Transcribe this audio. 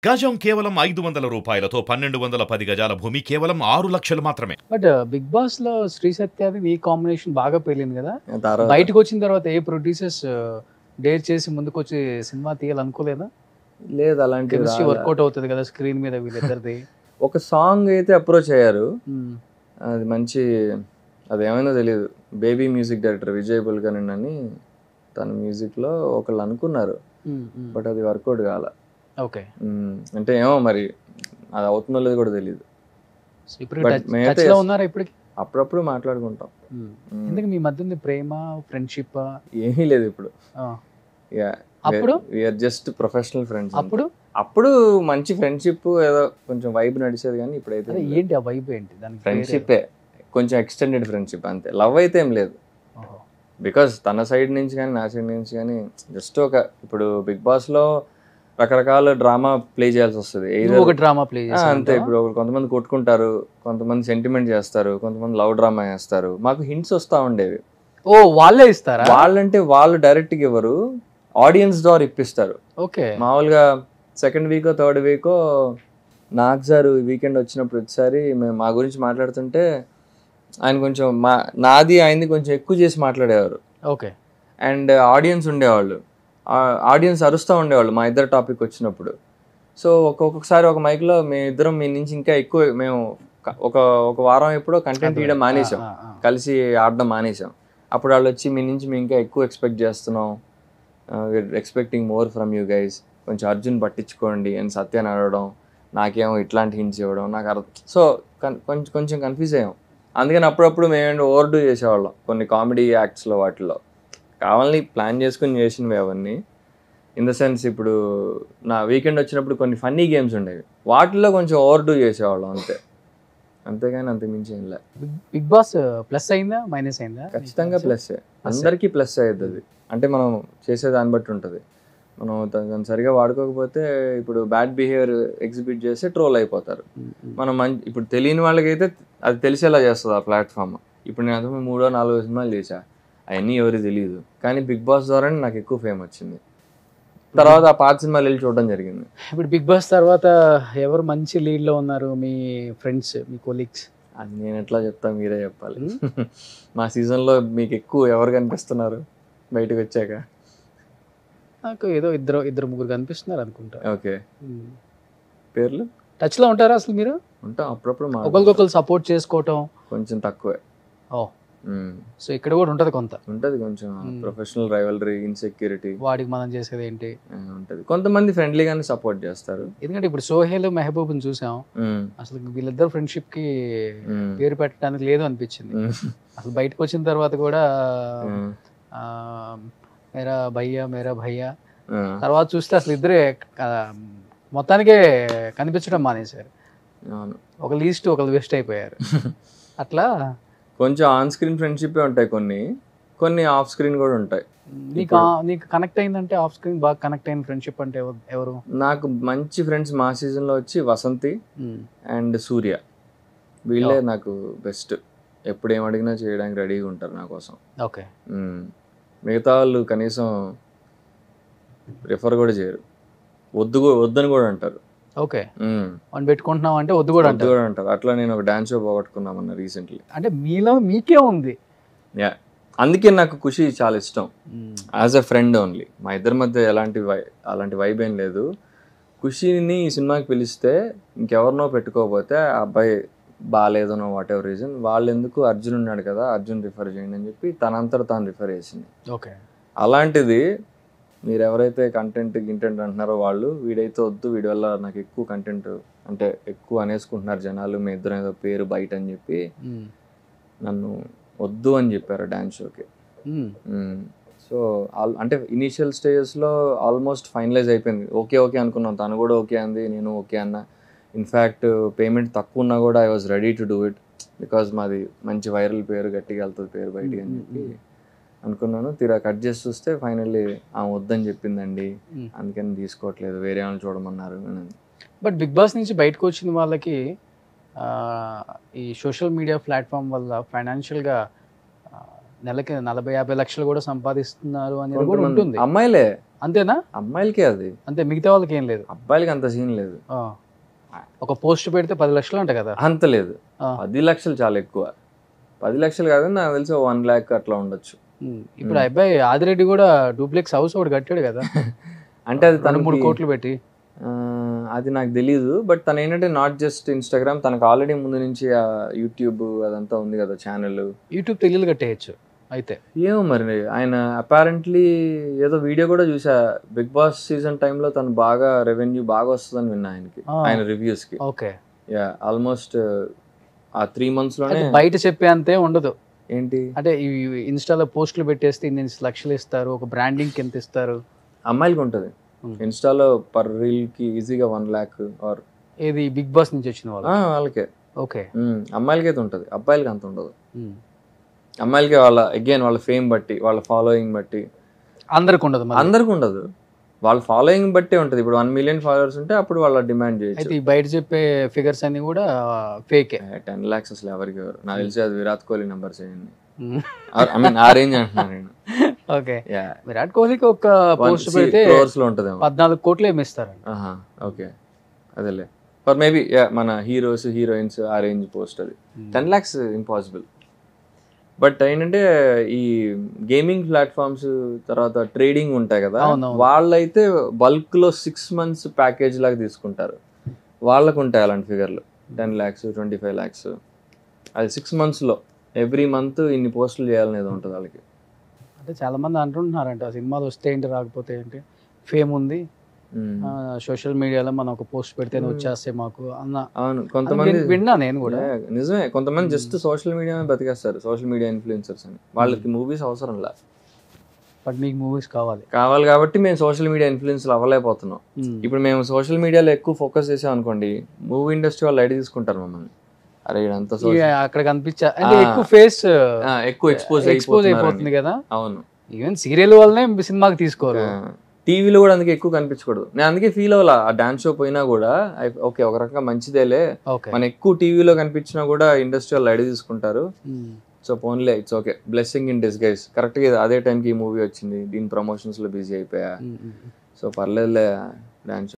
గజం కేవలం 500 రూపాయలతో 1210 గజాల భూమి కేవలం 6 లక్షలు మాత్రమే. బట్ బిగ్ బాస్ లో శ్రీ సత్యాది ఈ కాంబినేషన్ బాగా పేలింది కదా. తర్వాత బయటకు వచ్చిన తర్వాత ఏ ప్రొడ్యూసర్స్ డేర్ చేసి ముందుకు వచ్చి సినిమా తీయాలనుకోలేదా? లేదు అలాంటి కెమిస్ట్రీ వర్కౌట్ అవుతుంది కదా స్క్రీన్ మీద వీళ్ళిద్దరిది. ఒక సాంగ్ అయితే అప్రోచ్ అయ్యారు, అది మంచి, అది ఏమైందో తెలియదు. బేబీ మ్యూజిక్ డైరెక్టర్ విజయ్ బుల్గనన్ అని తన మ్యూజిక్లో ఒకళ్ళు అనుకున్నారు, బట్ అది వర్కౌట్ కాల. ఓకే, అంటే ఏమో మరి అది అవుతుందో లేదో కూడా తెలియదు. ఉన్నారా ఇప్పటికి? అప్పుడప్పుడు మాట్లాడుకుంటాం. ఎందుకు మీ మధ్య ఉంది ప్రేమ ఫ్రెండ్షిప్? ఏమీ లేదు ఇప్పుడు. అప్పుడు వీఆర్ జస్ట్ ప్రొఫెషనల్ ఫ్రెండ్స్. అప్పుడు మంచి ఫ్రెండ్షిప్, ఏదో కొంచెం వైబ్ నడిచేది. కానీ ఇప్పుడైతే ఏంటి ఆ వైబ్ ఏంటి? దానికి ఫ్రెండ్షిప్పే, కొంచెం ఎక్స్టెండెడ్ ఫ్రెండ్షిప్ అంతే. లవ్ అయితే ఏం లేదు, బికాస్ తన సైడ్ నుంచి కానీ నా సైడ్ నుంచి కానీ జస్ట్ ఒక, ఇప్పుడు బిగ్ బాస్ లో రకరకాల డ్రామా ప్లే చేయాల్సి వస్తుంది. ఒక డ్రామా ప్లే అంతే. ఇప్పుడు కొంతమంది కొట్టుకుంటారు, కొంతమంది సెంటిమెంట్ చేస్తారు, కొంతమంది లవ్ డ్రామా చేస్తారు. మాకు హింట్స్ వస్తూ ఉండేవి. ఓ వాళ్ళే ఇస్తారా? వాళ్ళంటే వాళ్ళు డైరెక్ట్గా ఇవ్వరు, ఆడియన్స్ ద్వారా ఇప్పిస్తారు. ఓకే, మామూలుగా second Vicco third Vicco Nag sir weekend వచ్చినప్పుడు ఒకసారి మేము మా గురించి మాట్లాడుతుంటే ఆయన కొంచెం నాది ఆయనది కొంచెం ఎక్కువ చేసి మాట్లాడేవారు. ఓకే, అండ్ ఆడియన్స్ ఉండేవాళ్ళు, ఆడియన్స్ అరుస్తూ ఉండేవాళ్ళు మా ఇద్దరు టాపిక్ వచ్చినప్పుడు. సో ఒక్కొక్కసారి ఒక మైక్లో మేమిద్దరం మీ నుంచి ఇంకా ఎక్కువ, మేము ఒక వారం ఎప్పుడో కంటెంట్ తీయడం మానేసాం, కలిసి ఆడడం మానేసాం. అప్పుడు వాళ్ళు వచ్చి మీ నుంచి మేము ఇంకా ఎక్కువ ఎక్స్పెక్ట్ చేస్తున్నాం, expecting more from you guys, కొంచెం అర్జున్ పట్టించుకోండి అని సత్యాన్ని అడగడం, నాకేమో ఇట్లాంటి హింట్స్ ఇవ్వడం, నాకు అర్థం. సో కొంచెం కన్ఫ్యూజ్ అయ్యాం. అందుకని అప్పుడప్పుడు మేమేంటి ఓవర్డూ చేసేవాళ్ళం కొన్ని కామెడీ యాక్ట్స్లో, వాటిలో కావాలని ప్లాన్ చేసుకుని చేసినవి అవన్నీ. ఇన్ ద సెన్స్ ఇప్పుడు నా వీకెండ్ వచ్చినప్పుడు కొన్ని ఫన్నీ గేమ్స్ ఉండేవి, వాటిల్లో కొంచెం ఓవర్డూ చేసేవాళ్ళం అంతే, అంతేగాని అంత మించి ఏం లే. బిగ్ బాస్ ప్లస్ అయిందా మైనస్ అయిందా? ఖచ్చితంగా ప్లస్, అందరికీ ప్లస్ అయ్యేది అది. అంటే మనం చేసే దాన్ని బట్టి ఉంటుంది. మనం దాన్ని సరిగా వాడుకోకపోతే ఇప్పుడు బ్యాడ్ బిహేవియర్ ఎగ్జిబిట్ చేస్తే ట్రోల్ అయిపోతారు. మనం ఇప్పుడు తెలియని వాళ్ళకైతే అది తెలిసేలా చేస్తుంది ఆ ప్లాట్ఫామ్. ఇప్పుడు నేను అంతకు 3-4 సినిమాలు చేశా, అవన్నీ ఎవరికి తెలియదు, కానీ బిగ్ బాస్ ద్వారా నాకు ఎక్కువ ఫేమ్ వచ్చింది. తర్వాత ఆ పాత సినిమాలు వెళ్ళి చూడడం జరిగింది. ఇప్పుడు బిగ్ బాస్ తర్వాత ఎవరు మంచి లీడ్లో ఉన్నారు మీ ఫ్రెండ్స్, మీ కొలీగ్స్? అది నేను ఎట్లా చెప్తా, మీరే చెప్పాలి. మా సీజన్లో మీకు ఎక్కువ ఎవరు కనిపిస్తున్నారు బయటకు వచ్చాక? నాకు ఏదో ఇద్దరు ముగ్గురు కనిపిస్తున్నారు అనుకుంటా. ఓకే, పేర్లు? టచ్లో ఉంటారా అసలు మీరు? ఉంటాం అప్పుడప్పుడు, ఒకరికొకరు సపోర్ట్ చేసుకోవటం కొంచెం తక్కువే. ఓ, సో ఇక్కడ కూడా ఉంటుంది కొంచెం ప్రొఫెషనల్ రైవలరీ, ఇన్సెక్యూరిటీ, వాడికి మనం చేసేది ఏంటి ఉంటుంది. కొంతమంది ఫ్రెండ్లీగానే సపోర్ట్ చేస్తారు. ఎందుకంటే ఇప్పుడు సోహెల్ మెహబూబ్ని చూసాం, అసలు వీళ్ళిద్దరు ఫ్రెండ్షిప్ కి పేరు పెట్టడానికి లేదు అనిపించింది. అసలు బయటకు వచ్చిన తర్వాత కూడా మేరా భయ్యా తర్వాత చూస్తే అసలు ఇద్దరే మొత్తానికే కనిపించడం మానేశారు. ఒకళ్ళు ఈస్ట్ ఒకళ్ళు వెస్ట్ అయిపోయారు. అట్లా కొంచెం ఆన్ స్క్రీన్ ఫ్రెండ్షిప్ ఉంటాయి, కొన్ని ఆఫ్ స్క్రీన్ కూడా ఉంటాయి. నీకు కనెక్ట్ అయిందంటే ఆఫ్ స్క్రీన్ బాగా కనెక్ట్ అయిన ఫ్రెండ్షిప్ అంటే ఎవరు? నాకు మంచి ఫ్రెండ్స్ మా సీజన్లో వచ్చి వసంతి అండ్ సూర్య, వీళ్ళే నాకు బెస్ట్. ఎప్పుడు ఏం అడిగినా చేయడానికి రెడీగా ఉంటారు నా కోసం. ఓకే, మిగతా వాళ్ళు కనీసం రిఫర్ కూడా చేయరు, వద్దని కూడా అంటారు. ఓకే, మనం పెట్టుకుంటున్నాం అంటే వద్దు కూడా అంటారు. అట్లా నేను ఒక డాన్స్ షో పోగొట్టుకున్నామన్న రీసెంట్లీ. అంటే మీలో మీకే ఉంది. యా, అందుకే నాకు ఖుషి చాలా ఇష్టం, యాజ్ ఎ ఫ్రెండ్ ఓన్లీ. మా ఇద్దరి మధ్య అలాంటి వైబ్ ఏం లేదు. ఖుషిని ఈ సినిమాకి పిలిస్తే ఇంకెవరినో పెట్టుకోకపోతే ఆ అబ్బాయి బాగాలేదనో వాట్ ఎవర్ రీజన్, వాళ్ళు ఎందుకు అర్జున్ ఉన్నాడు కదా, అర్జున్ రిఫర్ చేయండి అని చెప్పి తనంతట తాను రిఫర్ చేసింది. ఓకే, అలాంటిది మీరు ఎవరైతే కంటెంట్ అంటున్నారో వాళ్ళు, వీడైతే వద్దు, వీడి వల్ల నాకు ఎక్కువ కంటెంట్ అంటే ఎక్కువ అనేసుకుంటున్నారు జనాలు, మీ ఇద్దరు ఏదో పేరు బయట అని చెప్పి నన్ను వద్దు అని చెప్పారు డ్యాన్స్ షోకి. సో అంటే ఇనీషియల్ స్టేజెస్లో ఆల్మోస్ట్ ఫైనలైజ్ అయిపోయింది, ఓకే అనుకున్నాం. తను కూడా ఓకే అంది, నేను ఓకే అన్నా. ఇన్ఫ్యాక్ట్ పేమెంట్ తక్కువ ఉన్నా కూడా I was ready to do it, because మాది మంచి వైరల్ పేరు, గట్టిగా వెళ్తుంది పేరు బయటికి అని చెప్పి అనుకున్నాను. తీరా కట్ చేసి చూస్తే ఫైనల్లీ ఆమె వద్దని చెప్పిందండి, అందుకని తీసుకోవట్లేదు, వేరే వాళ్ళని చూడమన్నారు. బట్ బిగ్ బాస్ నుంచి బయటకు వచ్చిన వాళ్ళకి ఈ సోషల్ మీడియా ప్లాట్ఫామ్ వల్ల ఫైనాన్షియల్గా నెలకి 40-50 లక్షలు కూడా సంపాదిస్తున్నారు అనేది కూడా ఉంటుంది. అమ్మాయిలే అంతేనా? అమ్మాయిలకే అది, అంతే, మిగతా వాళ్ళకి ఏం లేదు. అబ్బాయిలకి అంత సీన్ లేదు. ఒక పోస్ట్ పెడితే 10 లక్షలు అంట కదా? అంత లేదు, 10 లక్షలు చాలా ఎక్కువ. 10 లక్షలు కాదు, నాకు తెలిసి 1 lakh అట్లా ఉండొచ్చు. ఇప్పుడు అబ్బాయి ఆదిరెడ్డి కూడా డూప్లెక్స్ హౌస్ ఒకటి కట్టాడు కదా, అంటే అది 3 కోట్లు పెట్టి. అది నాకు తెలీదు. బట్ తను ఏంటంటే నాట్ జస్ట్ ఇన్స్టాగ్రామ్, తనకు ఆల్రెడీ ముందు నుంచి యూట్యూబ్ అదంతా ఉంది కదా ఛానల్. యూట్యూబ్ తెలియదు కట్టేయచ్చు అయితే. ఏమో మరి, ఆయన అపారెంట్లీ ఏదో వీడియో కూడా చూసా, బిగ్ బాస్ సీజన్ టైంలో తను బాగా రెవెన్యూ బాగా వస్తుందని విన్నా ఆయనకి, ఆయన రివ్యూస్ కి. ఓకే, యా, ఆల్మోస్ట్ ఆ 3 months లోనే. బయట చెప్పే అంతే ఉండదు ఏంటి అంటే, ఈ ఇన్స్టాలో పోస్టులు పెట్టేస్తే ఇన్ని లక్షలు ఇస్తారు, ఒక బ్రాండింగ్ కి ఎంత ఇస్తారు? అమ్మాయిలకి ఉంటుంది ఇన్స్టాలో పర్ రీల్ కి ఈజీగా 1 lakh ఆర్ ఏది బిగ్ బాస్ నుంచి వచ్చిన వాళ్ళు వాళ్ళకే. ఓకే, అమ్మాయిలకి అయితే ఉంటుంది, అబ్బాయిలకి అంత ఉండదు. అమ్మాయిలకి వాళ్ళ ఫేమ్ బట్టి, వాళ్ళ ఫాలోయింగ్ బట్టి. అందరికి ఉండదు, అందరికి ఉండదు, వాళ్ళ ఫాలోయింగ్ బట్టే ఉంటుంది. ఇప్పుడు 1 million ఫాలోవర్స్ ఉంటే అప్పుడు వాళ్ళ డిమాండ్ చేయొచ్చు. అయితే ఈ బయట చెప్పే ఫిగర్స్ అన్ని కూడా ఫేకే. 10 lakhs అసలు ఎవరికి ఎవరు, నాకు తెలిసి అది విరాట్ కోహ్లీ నెంబర్స్ అయ్యింది. ఐ మీన్ ఆ రేంజ్ అంటున్నాను నేను. ఓకే, విరాట్ కోహ్లీకి ఒక పోస్ట్ పెడితే లో ఉంటుంది, 14 కోట్లు ఏమి ఇస్తారండి. ఓకే, అదేలే. ఫర్ మేబీ మన హీరోస్ హీరోయిన్స్ ఆ రేంజ్ పోస్ట్ అది. 10 lakhs ఇంపాసిబుల్. బట్ ఏంటంటే ఈ గేమింగ్ ప్లాట్ఫామ్స్ తర్వాత ట్రేడింగ్ ఉంటాయి కదా, వాళ్ళైతే బల్క్ లో 6 months ప్యాకేజ్ లాగా తీసుకుంటారు. వాళ్ళకు ఉంటాయి అలాంటి ఫిగర్లు, 10 lakhs 25 lakhs. అది 6 months లో ఎవ్రీ మంత్ ఇన్ని పోస్టులు చేయాలనేది ఉంటుంది వాళ్ళకి. అంటే చాలా మంది అంటుంటున్నారంట, సినిమాలు వస్తే ఏంటి రాకపోతే ఏంటి, ఫేమ్ ఉంది సోషల్ మీడియాలో మనం ఒక పోస్ట్ పెడితే వచ్చేస్తే మాకు అన్న. అవును, కొంతమంది విన్నా నేను కూడా. నిజమే, కొంతమంది జస్ట్ సోషల్ మీడియా బతికేస్తారు, సోషల్ మీడియా ఇన్ఫ్లుయెన్సర్స్ అని. వాళ్ళకి మూవీస్ అవసరం లే, బట్ మీకు మూవీస్ కావాలి కాబట్టి మేము సోషల్ మీడియా ఇన్ఫ్లుయెన్స్లు అవ్వలేకపోతున్నాం. ఇప్పుడు మేము సోషల్ మీడియాలో ఎక్కువ ఫోకస్ చేసాం అనుకోండి, మూవీ ఇండస్ట్రీ వాళ్ళు ఐడి తీసుకుంటారు మమ్మల్ని. అరే ఇదంతా అక్కడ కనిపించా అంటే ఎక్కువ ఫేస్ ఎక్కువ ఎక్స్పోజ్ అయిపోతుంది కదా. అవును, ఈవెన్ సీరియల్ వల్లనే సినిమాకి తీసుకోరు, టీవీలో కూడా అందుకే ఎక్కువ కనిపించకూడదు. నేను అందుకే ఫీల్ అవ్వాల, ఆ డాన్స్ షో పోయినా కూడా ఓకే ఒక రకంగా మంచిదేలే, మన ఎక్కువ టీవీలో కనిపించినా కూడా ఇండస్ట్రీ వాళ్ళు ఐడి తీసుకుంటారు. సో పోన్లే, it's okay, blessing in disguise. కరెక్ట్గా అదే టైంకి ఈ మూవీ వచ్చింది, దీని ప్రమోషన్స్ లో బిజీ అయిపోయా. సో పర్లేదులే డాన్స్